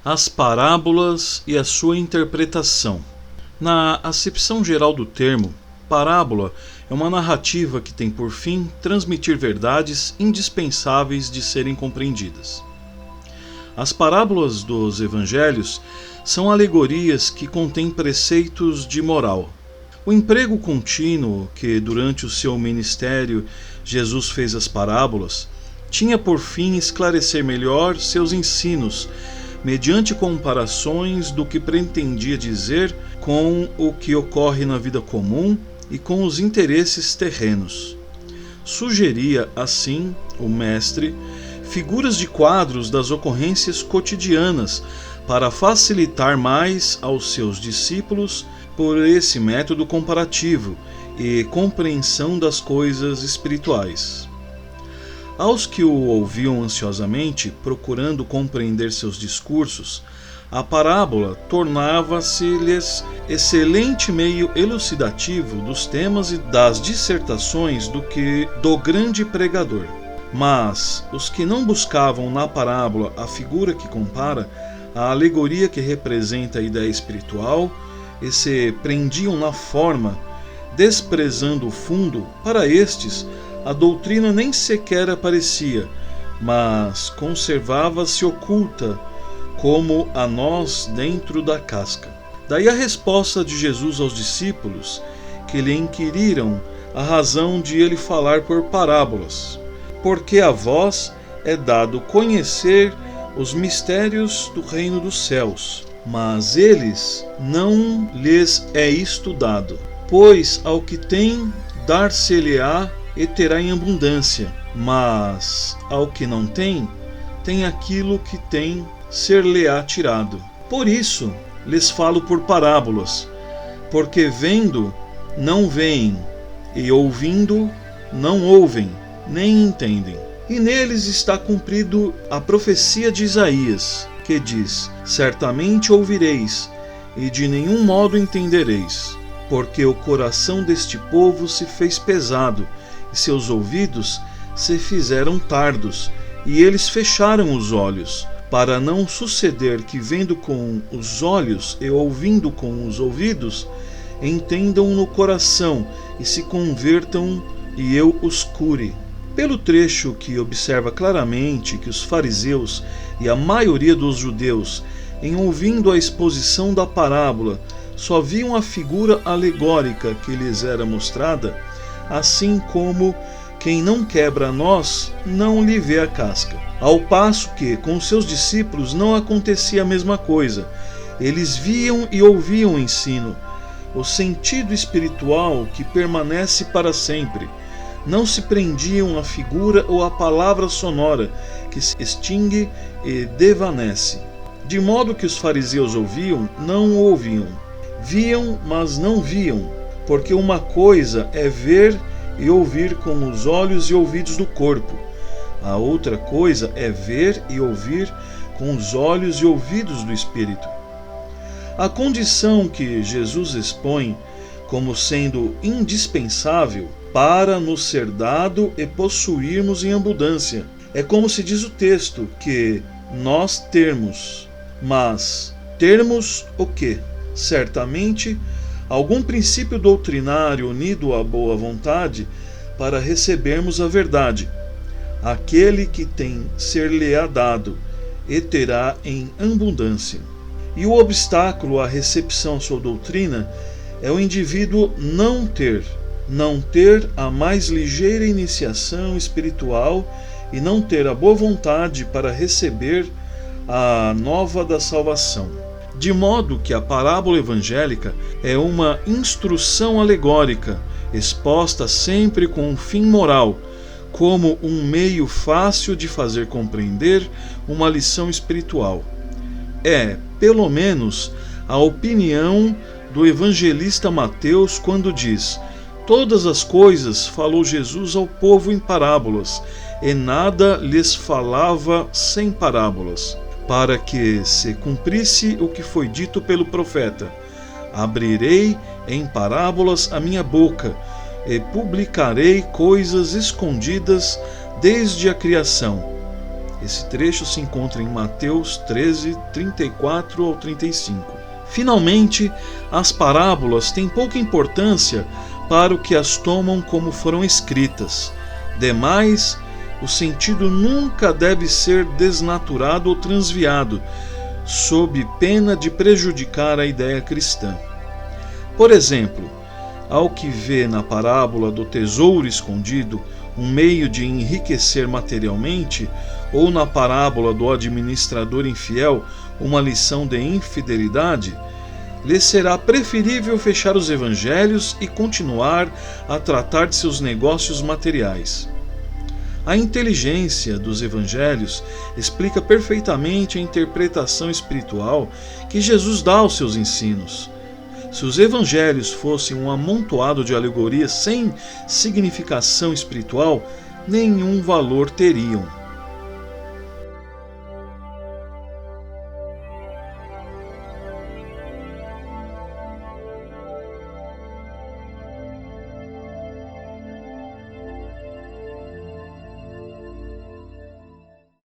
As parábolas e a sua interpretação. Na acepção geral do termo, parábola é uma narrativa que tem por fim transmitir verdades indispensáveis de serem compreendidas. As parábolas dos evangelhos são alegorias que contêm preceitos de moral. O emprego contínuo que durante o seu ministério Jesus fez às parábolas tinha por fim esclarecer melhor seus ensinos, mediante comparações do que pretendia dizer com o que ocorre na vida comum e com os interesses terrenos. Sugeria, assim, o mestre, figuras de quadros das ocorrências cotidianas para facilitar mais aos seus discípulos por esse método comparativo e compreensão das coisas espirituais. Aos que o ouviam ansiosamente, procurando compreender seus discursos, a parábola tornava-se-lhes excelente meio elucidativo dos temas e das dissertações do grande pregador. Mas os que não buscavam na parábola a figura que compara, a alegoria que representa a ideia espiritual, e se prendiam na forma, desprezando o fundo, para estes, a doutrina nem sequer aparecia, mas conservava-se oculta, como a nós dentro da casca. Daí a resposta de Jesus aos discípulos, que lhe inquiriram a razão de ele falar por parábolas. Porque a vós é dado conhecer os mistérios do reino dos céus, mas eles não lhes é isto dado. Pois ao que tem, dar-se-lhe-á e terá em abundância, mas ao que não tem, tem aquilo que tem, ser-lhe-á tirado. Por isso lhes falo por parábolas, porque vendo, não veem, e ouvindo, não ouvem, nem entendem. E neles está cumprido a profecia de Isaías, que diz: certamente ouvireis, e de nenhum modo entendereis, porque o coração deste povo se fez pesado, e seus ouvidos se fizeram tardos, e eles fecharam os olhos, para não suceder que, vendo com os olhos e ouvindo com os ouvidos, entendam no coração e se convertam, e eu os cure. Pelo trecho que observa claramente que os fariseus e a maioria dos judeus, em ouvindo a exposição da parábola, só viam a figura alegórica que lhes era mostrada, assim como quem não quebra a noz não lhe vê a casca. Ao passo que com seus discípulos não acontecia a mesma coisa. Eles viam e ouviam o ensino, o sentido espiritual que permanece para sempre. Não se prendiam à figura ou à palavra sonora que se extingue e desvanece. De modo que os fariseus ouviam, não ouviam. Viam, mas não viam, porque uma coisa é ver e ouvir com os olhos e ouvidos do corpo. A outra coisa é ver e ouvir com os olhos e ouvidos do espírito. A condição que Jesus expõe como sendo indispensável para nos ser dado e possuirmos em abundância é como se diz o texto, que nós termos. Mas termos o quê? Certamente algum princípio doutrinário unido à boa vontade para recebermos a verdade. Aquele que tem ser-lhe-á dado e terá em abundância. E o obstáculo à recepção à sua doutrina é o indivíduo não ter a mais ligeira iniciação espiritual e não ter a boa vontade para receber a nova da salvação. De modo que a parábola evangélica é uma instrução alegórica, exposta sempre com um fim moral, como um meio fácil de fazer compreender uma lição espiritual. É, pelo menos, a opinião do evangelista Mateus quando diz: todas as coisas falou Jesus ao povo em parábolas, e nada lhes falava sem parábolas, para que se cumprisse o que foi dito pelo profeta: abrirei em parábolas a minha boca, e publicarei coisas escondidas desde a criação, Esse trecho se encontra em Mateus 13, 34 ao 35. Finalmente, as parábolas têm pouca importância para o que as tomam como foram escritas. Demais, o sentido nunca deve ser desnaturado ou transviado, sob pena de prejudicar a ideia cristã. Por exemplo, ao que vê na parábola do tesouro escondido um meio de enriquecer materialmente, ou na parábola do administrador infiel uma lição de infidelidade, lhe será preferível fechar os evangelhos e continuar a tratar de seus negócios materiais. A inteligência dos evangelhos explica perfeitamente a interpretação espiritual que Jesus dá aos seus ensinos. Se os evangelhos fossem um amontoado de alegorias sem significação espiritual, nenhum valor teriam.